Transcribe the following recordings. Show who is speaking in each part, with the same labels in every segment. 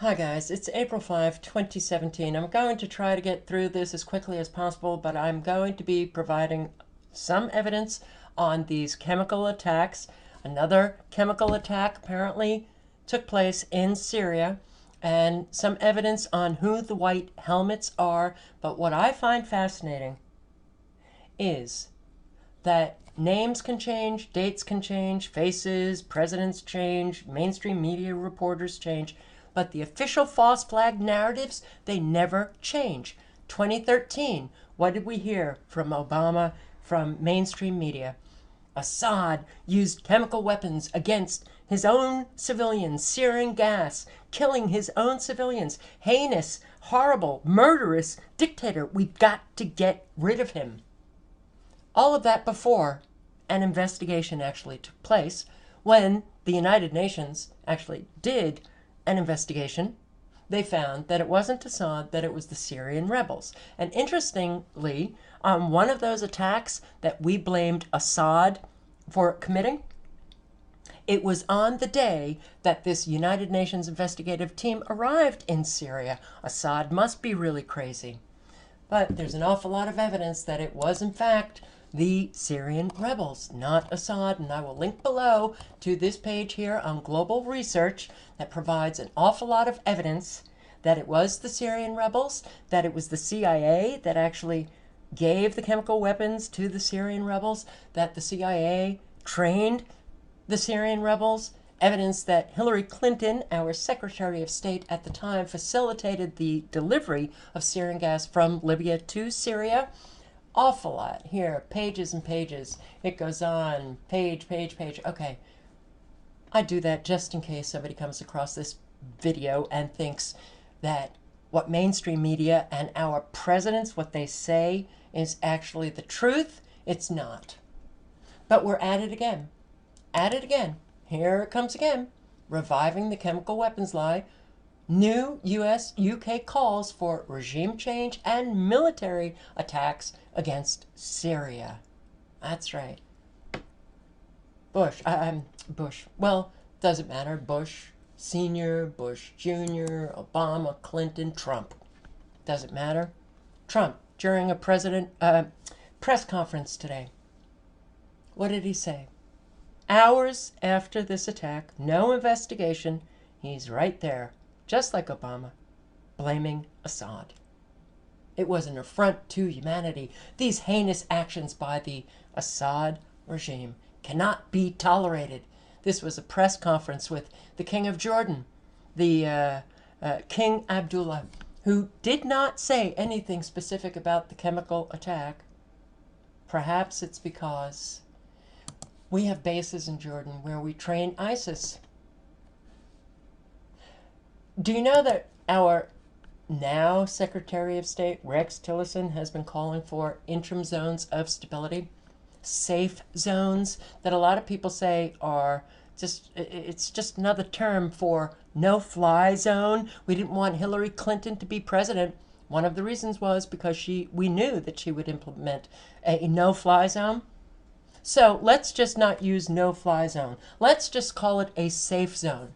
Speaker 1: Hi guys, it's April 5, 2017. I'm going to try to get through this as quickly as possible, but I'm going to be providing some evidence on these chemical attacks. Another chemical attack apparently took place in Syria, and some evidence on who the white helmets are. But what I find fascinating is that names can change, dates can change, faces, presidents change, mainstream media reporters change, but the official false flag narratives, they never change. 2013, what did we hear from Obama, from mainstream media? Assad used chemical weapons against his own civilians, searing gas, killing his own civilians. Heinous, horrible, murderous dictator. We've got to get rid of him. All of that before an investigation actually took place, when the United Nations actually did an investigation. They found that it wasn't Assad, that it was the Syrian rebels. And interestingly, on one of those attacks that we blamed Assad for committing, it was on the day that this United Nations investigative team arrived in Syria. Assad must be really crazy. But there's an awful lot of evidence that it was, in fact, the Syrian rebels, not Assad. And I will link below to this page here on Global Research that provides an awful lot of evidence that it was the Syrian rebels, that it was the CIA that actually gave the chemical weapons to the Syrian rebels, that the CIA trained the Syrian rebels, evidence that Hillary Clinton, our Secretary of State at the time, facilitated the delivery of sarin gas from Libya to Syria. Awful lot here, pages and pages. It goes on, page. Okay, I do that just in case somebody comes across this video and thinks that what mainstream media and our presidents, what they say, is actually the truth. It's not. But we're at it again. At it again. Here it comes again. Reviving the chemical weapons lie. New US-UK calls for regime change and military attacks against Syria. That's right. Bush. Well, doesn't matter. Bush Sr., Bush Jr., Obama, Clinton, Trump. Doesn't matter. Trump, during a press conference today, what did he say? Hours after this attack, no investigation, he's right there, just like Obama, blaming Assad. It was an affront to humanity. These heinous actions by the Assad regime cannot be tolerated. This was a press conference with the King of Jordan, the King Abdullah, who did not say anything specific about the chemical attack. Perhaps it's because we have bases in Jordan where we train ISIS. Do you know that our now Secretary of State, Rex Tillerson, has been calling for interim zones of stability? Safe zones that a lot of people say are it's just another term for no-fly zone. We didn't want Hillary Clinton to be president. One of the reasons was because we knew that she would implement a no-fly zone. So let's just not use no-fly zone. Let's just call it a safe zone.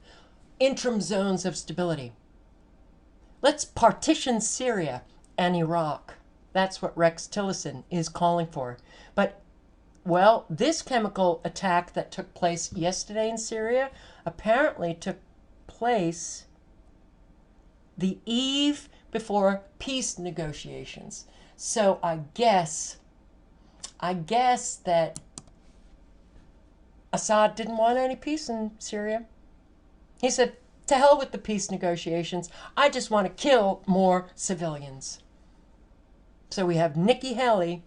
Speaker 1: Interim zones of stability. Let's partition Syria and Iraq. That's what Rex Tillerson is calling for. But, well, this chemical attack that took place yesterday in Syria apparently took place the eve before peace negotiations. So I guess that Assad didn't want any peace in Syria. He said, to hell with the peace negotiations. I just want to kill more civilians. So we have Nikki Haley,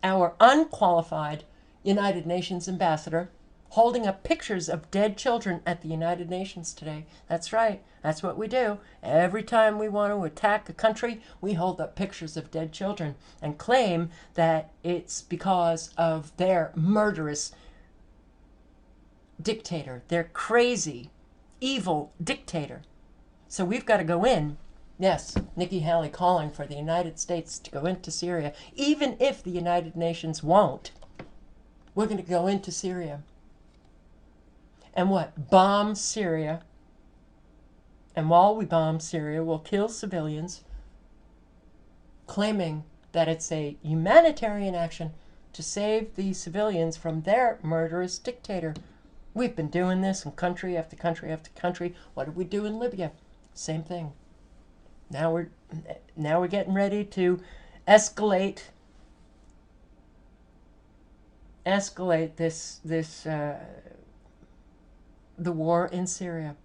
Speaker 1: our unqualified United Nations ambassador, holding up pictures of dead children at the United Nations today. That's right. That's what we do. Every time we want to attack a country, we hold up pictures of dead children and claim that it's because of their murderous dictator, their crazy, evil dictator. So we've got to go in. Yes, Nikki Haley calling for the United States to go into Syria. Even if the United Nations won't, we're going to go into Syria. And what? Bomb Syria And while we bomb Syria, we'll kill civilians, claiming that it's a humanitarian action to save the civilians from their murderous dictator. We've been doing this in country after country after country. What did we do in Libya? Same thing. Now we're getting ready to escalate this the war in Syria.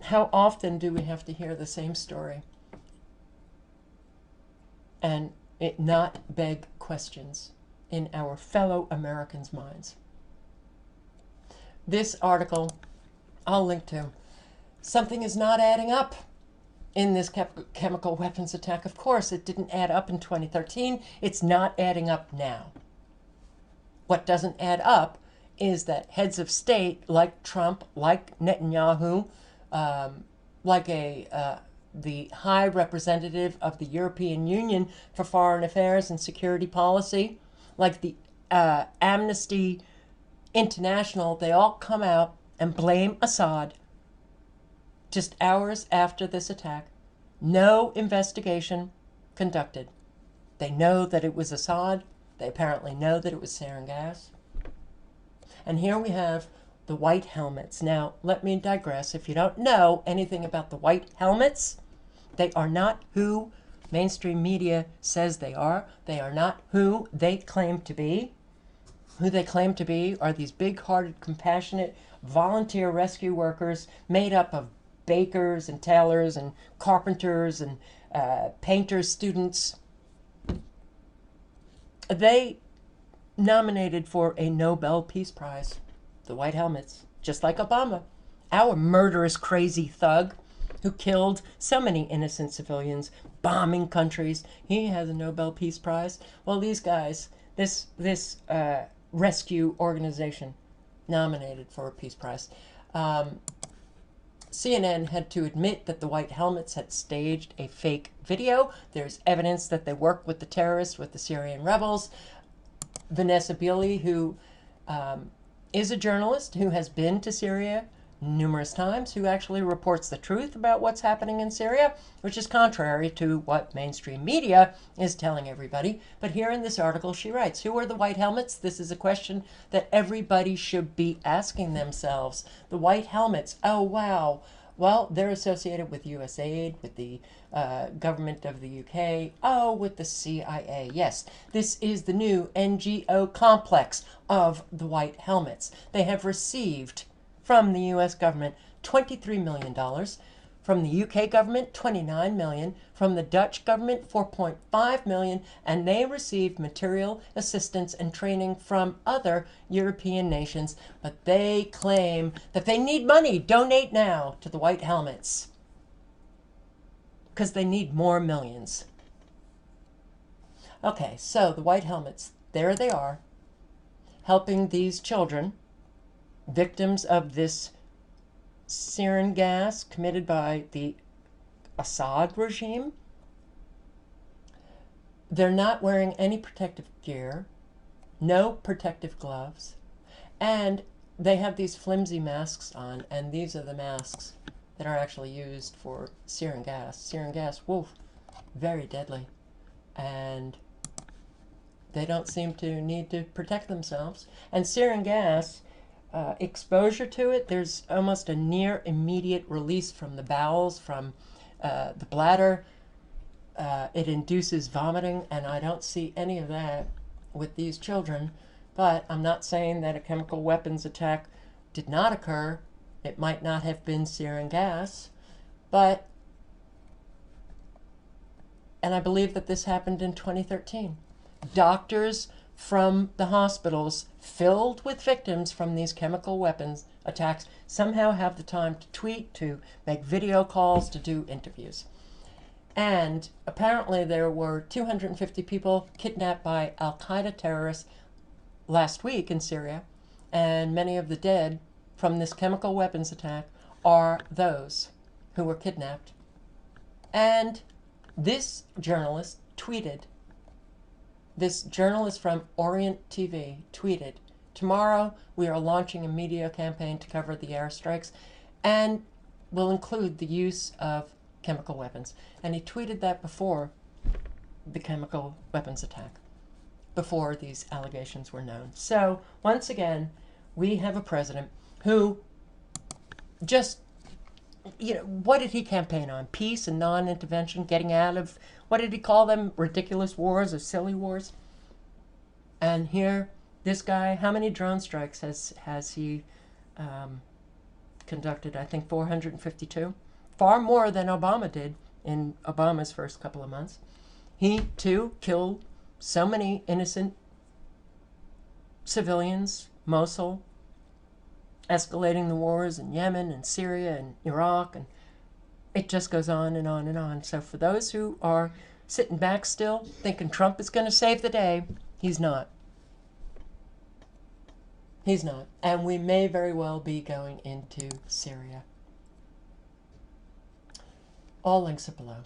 Speaker 1: How often do we have to hear the same story and it not beg questions in our fellow Americans' minds? This article I'll link to. Something is not adding up in this chemical weapons attack. Of course, it didn't add up in 2013. It's not adding up now. What doesn't add up is that heads of state like Trump, like Netanyahu, like the High Representative of the European Union for Foreign Affairs and Security Policy, like the Amnesty International, they all come out and blame Assad just hours after this attack. No investigation conducted. They know that it was Assad. They apparently know that it was sarin gas. And here we have the white helmets. Now, let me digress. If you don't know anything about the white helmets, they are not who mainstream media says they are. They are not who they claim to be. Who they claim to be are these big-hearted, compassionate, volunteer rescue workers made up of bakers and tailors and carpenters and painters, students. They nominated for a Nobel Peace Prize, the White Helmets, just like Obama, our murderous, crazy thug who killed so many innocent civilians, bombing countries. He has a Nobel Peace Prize. Well, these guys, this rescue organization, nominated for a Peace Prize. CNN had to admit that the White Helmets had staged a fake video. There's evidence that they worked with the terrorists, with the Syrian rebels. Vanessa Beeley, who is a journalist who has been to Syria numerous times, who actually reports the truth about what's happening in Syria, which is contrary to what mainstream media is telling everybody. But here in this article, she writes, who are the White Helmets? This is a question that everybody should be asking themselves. The White Helmets, oh, wow. Well, they're associated with USAID, with the government of the UK, oh, with the CIA. Yes, this is the new NGO complex of the White Helmets. They have received from the U.S. government $23 million, from the UK government $29 million, from the Dutch government $4.5 million, and they received material assistance and training from other European nations, but they claim that they need money. Donate now to the White Helmets, because they need more millions. Okay, so the White Helmets, there they are, helping these children, victims of this sarin gas committed by the Assad regime. They're not wearing any protective gear, no protective gloves, and they have these flimsy masks on, and these are the masks that are actually used for sarin gas. Sarin gas, woof, very deadly. And they don't seem to need to protect themselves. And sarin gas, exposure to it, there's almost a near immediate release from the bowels, from the bladder. It induces vomiting, and I don't see any of that with these children. But I'm not saying that a chemical weapons attack did not occur. It might not have been sarin gas, but, and I believe that this happened in 2013. Doctors from the hospitals filled with victims from these chemical weapons attacks somehow have the time to tweet, to make video calls, to do interviews. And apparently there were 250 people kidnapped by Al-Qaeda terrorists last week in Syria, and many of the dead from this chemical weapons attack are those who were kidnapped. And this journalist tweeted, this journalist from Orient TV tweeted, Tomorrow, we are launching a media campaign to cover the airstrikes and will include the use of chemical weapons. And he tweeted that before the chemical weapons attack, before these allegations were known. So, once again, we have a president who just, what did he campaign on? Peace and non-intervention, getting out of, what did he call them? Ridiculous wars or silly wars? And here, this guy, how many drone strikes has he conducted? I think 452. Far more than Obama did in Obama's first couple of months. He, too, killed so many innocent civilians, Mosul, escalating the wars in Yemen and Syria and Iraq, and it just goes on and on and on. So for those who are sitting back still, thinking Trump is going to save the day, he's not. He's not. And we may very well be going into Syria. All links are below.